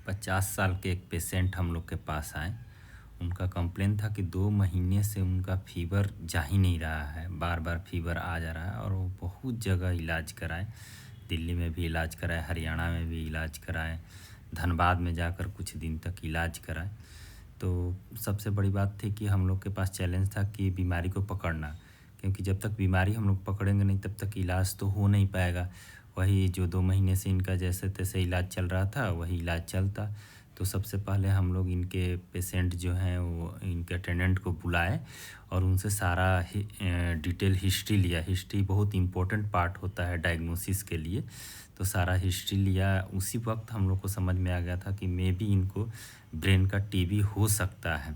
50 साल के एक पेशेंट हम लोग के पास आए। उनका कंप्लेन था कि 2 महीने से उनका फ़ीवर जा ही नहीं रहा है, बार-बार फ़ीवर आ जा रहा है और वो बहुत जगह इलाज कराए। दिल्ली में भी इलाज कराए, हरियाणा में भी इलाज कराए, धनबाद में जाकर कुछ दिन तक इलाज कराए। तो सबसे बड़ी बात थी कि हम लोग के पास चैलेंज था कि बीमारी को पकड़ना, क्योंकि जब तक बीमारी हम लोग पकड़ेंगे नहीं तब तक इलाज तो हो नहीं पाएगा। वही जो 2 महीने से इनका जैसे-तैसे इलाज चल रहा था, वही इलाज चलता। तो सबसे पहले हम लोग इनके पेशेंट जो हैं वो इनके अटेंडेंट को बुलाए और उनसे सारा डिटेल हिस्ट्री लिया। हिस्ट्री बहुत इम्पोर्टेंट पार्ट होता है डायग्नोसिस के लिए। तो सारा हिस्ट्री लिया। उसी वक़्त हम लोग को समझ में आ गया था कि मेबी इनको ब्रेन का टीबी हो सकता है।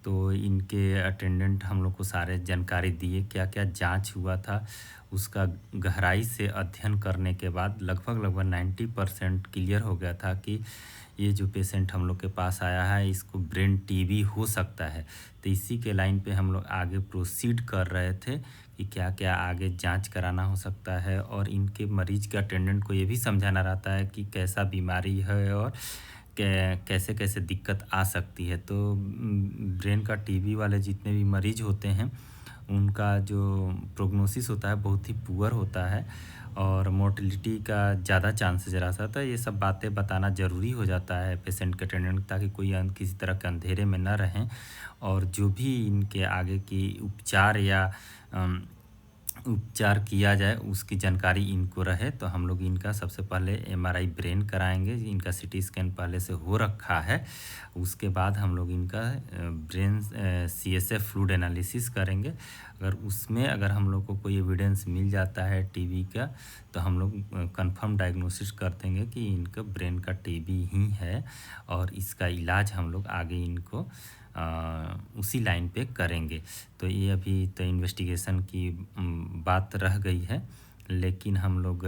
तो इनके अटेंडेंट हम लोग को सारे जानकारी दिए, क्या-क्या जाँच हुआ था, उसका गहराई से अध्ययन करने के बाद लगभग 90% क्लियर हो गया था कि ये जो पेशेंट हम लोग के पास आया है, इसको ब्रेन टीबी हो सकता है। तो इसी के लाइन पे हम लोग आगे प्रोसीड कर रहे थे कि क्या-क्या आगे जाँच कराना हो सकता है और इनके मरीज़ के अटेंडेंट को ये भी समझाना रहता है कि कैसा बीमारी है और कैसे-कैसे दिक्कत आ सकती है। तो ब्रेन का टीबी वाले जितने भी मरीज़ होते हैं, उनका जो प्रोग्नोसिस होता है बहुत ही पुअर होता है और मोर्टेलिटी का ज़्यादा चांसेस रहता है। तो ये सब बातें बताना ज़रूरी हो जाता है पेशेंट के अटेंडेंट, ताकि कोई किसी तरह के अंधेरे में ना रहें और जो भी इनके आगे की उपचार या अम, उपचार किया जाए उसकी जानकारी इनको रहे। तो हम लोग इनका सबसे पहले एमआरआई ब्रेन कराएँगे, इनका सीटी स्कैन पहले से हो रखा है। उसके बाद हम लोग इनका ब्रेन सीएसएफ फ्लूइड एनालिसिस करेंगे। अगर हम लोग को कोई एविडेंस मिल जाता है टीबी का, तो हम लोग कंफर्म डायग्नोसिस कर देंगे कि इनका ब्रेन का टीबी ही है और इसका इलाज हम लोग आगे इनको उसी लाइन पे करेंगे। तो ये अभी तो इन्वेस्टिगेशन की बात रह गई है, लेकिन हम लोग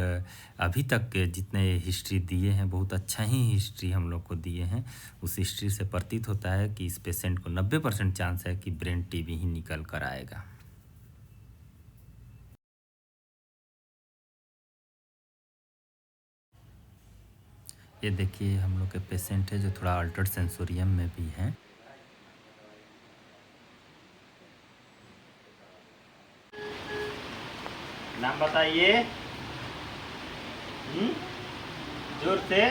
अभी तक के जितने हिस्ट्री दिए हैं बहुत अच्छा ही हिस्ट्री हम लोग को दिए हैं। उस हिस्ट्री से प्रतीत होता है कि इस पेशेंट को 90% चांस है कि ब्रेन टीबी ही निकल कर आएगा। ये देखिए हम लोग के पेशेंट है जो थोड़ा अल्टर्ड सेंसोरियम में भी हैं। नाम बताइए। जोर से।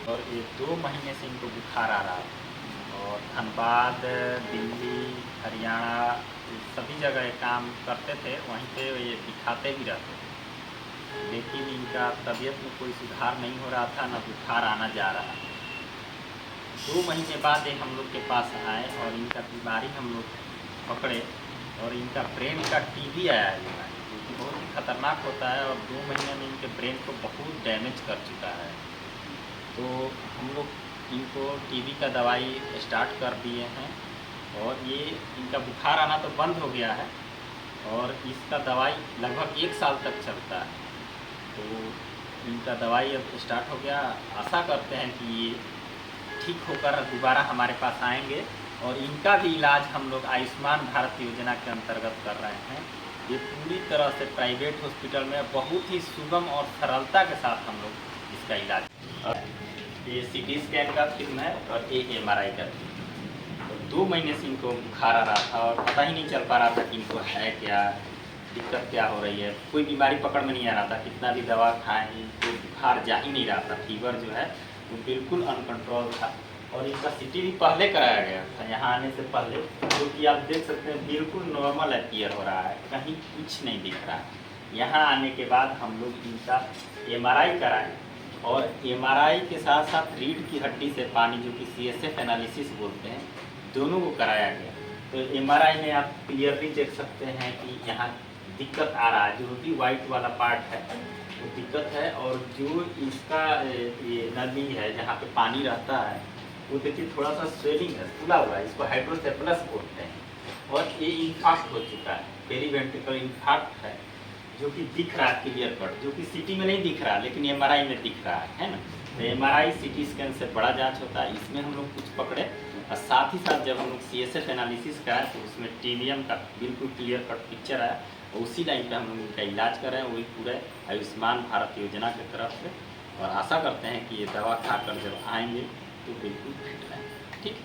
और ये 2 महीने से इनको बुखार आ रहा है और धनबाद, दिल्ली, हरियाणा सभी जगह ये काम करते थे, वहीं पे ये दिखाते भी रहते थे, लेकिन इनका तबीयत में कोई सुधार नहीं हो रहा था, ना बुखार आना जा रहा। 2 महीने बाद ये हम लोग के पास आए और इनका बीमारी हम लोग पकड़े और इनका ब्रेन का टीबी आया है बीमारी, जो कि बहुत ही खतरनाक होता है और 2 महीने में इनके ब्रेन को बहुत डैमेज कर चुका है। तो हम लोग इनको टीबी का दवाई स्टार्ट कर दिए हैं और ये इनका बुखार आना तो बंद हो गया है और इसका दवाई लगभग 1 साल तक चलता है। तो इनका दवाई अब स्टार्ट हो गया। आशा करते हैं कि ये ठीक होकर दोबारा हमारे पास आएंगे और इनका भी इलाज हम लोग आयुष्मान भारत योजना के अंतर्गत कर रहे हैं। ये पूरी तरह से प्राइवेट हॉस्पिटल में बहुत ही सुगम और सरलता के साथ हम लोग इसका इलाज। ये सीटी स्कैन का फिल्म है और ये एमआरआई का फिल्म। तो 2 महीने से इनको बुखार आ रहा था और पता ही नहीं चल पा रहा था कि इनको है क्या, दिक्कत क्या हो रही है। कोई बीमारी पकड़ में नहीं आ रहा था, कितना भी दवा खाएं तो बुखार जा ही नहीं रहा था। फीवर जो है वो बिल्कुल अनकंट्रोल था और इनका सीटी भी पहले कराया गया था यहाँ आने से पहले, जो कि आप देख सकते हैं बिल्कुल नॉर्मल अपीयर हो रहा है, कहीं कुछ नहीं दिख रहा है। यहाँ आने के बाद हम लोग इनका एमआरआई कराएं और एमआरआई के साथ साथ रीढ़ की हड्डी से पानी, जो कि सीएसएफ एनालिसिस बोलते हैं, दोनों को कराया गया। तो एमआरआई में आप क्लियरली देख सकते हैं कि यहाँ दिक्कत आ रहा है, जो भी वाइट वाला पार्ट है वो दिक्कत है और जो इसका ये नली है जहाँ पे पानी रहता है वो देखिए थोड़ा सा स्वेलिंग है, फूला हुआ है, इसको हाइड्रोसेफलस बोलते हैं और ये इन्फाक्ट हो चुका है, पेरीवेंट्रिकल इन्फाक्ट है, जो कि दिख रहा है क्लियर कट, जो कि सीटी में नहीं दिख रहा लेकिन एमआरआई में दिख रहा है ना। तो एमआरआई सीटी स्कैन से बड़ा जांच होता है, इसमें हम लोग कुछ पकड़े और साथ ही साथ जब हम लोग CSF एनालिसिस कराए तो उसमें टीबीएम का बिल्कुल क्लियर कट पिक्चर आया और उसी लाइन पे हम लोग उनका इलाज कर रहे हैं, वही पूरे आयुष्मान भारत योजना की तरफ से। और आशा करते हैं कि ये दवा खाकर जब आएंगे तो बिल्कुल फिट रहें। ठीक।